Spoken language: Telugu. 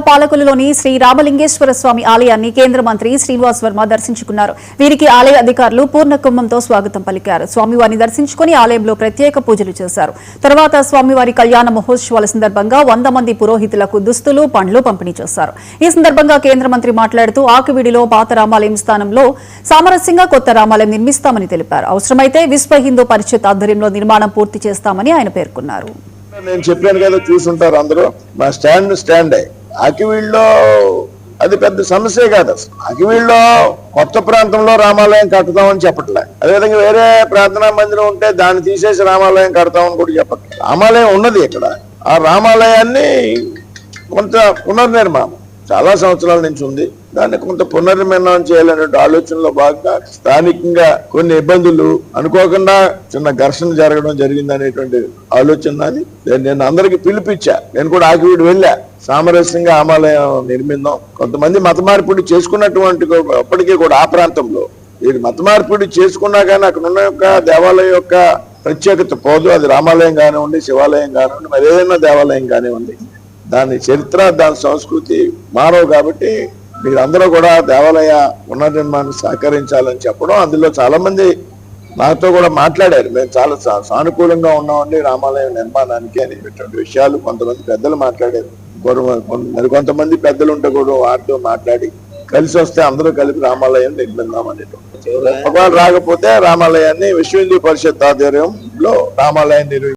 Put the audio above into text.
పాలకులలోని శ్రీ రామలింగేశ్వర స్వామి ఆలయాన్ని కేంద్ర మంత్రి శ్రీనివాస్ వర్మ దర్శించుకున్నారు. వీరికి ఆలయ అధికారులు పూర్ణ కుంభంతో స్వాగతం పలికారు. స్వామివారిని దర్శించుకుని ఆలయంలో ప్రత్యేక పూజలు చేశారు. తర్వాత స్వామివారి కళ్యాణ మహోత్సవాల సందర్భంగా 100 మంది పురోహితులకు దుస్తులు, పండ్లు పంపిణీ చేశారు. ఈ సందర్భంగా కేంద్ర మంత్రి మాట్లాడుతూ ఆకివీడిలో పాత రామాలయం స్థానంలో సామరస్యంగా కొత్త రామాలయం నిర్మిస్తామని తెలిపారు. అవసరమైతే విశ్వ హిందూ పరిషత్ ఆధ్వర్యంలో నిర్మాణం పూర్తి చేస్తామని ఆయన పేర్కొన్నారు. నేను చెప్పాను కదా, చూసుంటారు అందరూ. మా స్టాండ్ ఆకివీడులో అది పెద్ద సమస్య కాదు. ఆకివీడులో కొత్త ప్రాంతంలో రామాలయం కడతామని చెప్పట్లే. అదేవిధంగా వేరే ప్రార్థనా మందిరం ఉంటే దాన్ని తీసేసి రామాలయం కడతామని కూడా చెప్పట్లే. రామాలయం ఉన్నది ఇక్కడ. ఆ రామాలయాన్ని కొంత పునర్నిర్మాణం చాలా సంవత్సరాల నుంచి ఉంది. దాన్ని కొంత పునర్నిర్మాణం చేయాలనే ఆలోచనలో భాగంగా స్థానికంగా కొన్ని ఇబ్బందులు అనుకోకుండా చిన్న ఘర్షణ జరగడం జరిగింది అనేటువంటి ఆలోచన అది. నేను అందరికి పిలిపించా. నేను కూడా ఆకివీడు వెళ్ళా. సామరస్యంగా రామాలయం నిర్మిందాం. కొంతమంది మత మార్పిడి చేసుకున్నటువంటి అప్పటికీ కూడా ఆ ప్రాంతంలో ఇది మత మార్పిడి చేసుకున్నా కానీ అక్కడ ఉన్న యొక్క దేవాలయం యొక్క ప్రత్యేకత పోదు. అది రామాలయం కానివ్వండి, శివాలయం కానివ్వండి, మరి ఏదైనా దేవాలయం కానివ్వండి, దాని చరిత్ర, దాని సంస్కృతి మారవు. కాబట్టి మీరు అందరూ కూడా దేవాలయ పునర్నిర్మాణాన్ని సహకరించాలని చెప్పడం, అందులో చాలా మంది నాతో కూడా మాట్లాడారు. మేము చాలా సానుకూలంగా ఉన్నామండి రామాలయం నిర్మాణానికి అనేటువంటి విషయాలు కొంతమంది పెద్దలు మాట్లాడారు. మరికొంతమంది పెద్దలు ఉంటే కూడా వారితో మాట్లాడి కలిసి వస్తే అందరూ కలిపి రామాలయం నిర్మిద్దాం అనేటువంటి. ఒకవేళ రాకపోతే రామాలయాన్ని విశ్వ హిందూ పరిషత్ ఆధ్వర్యంలో రామాలయం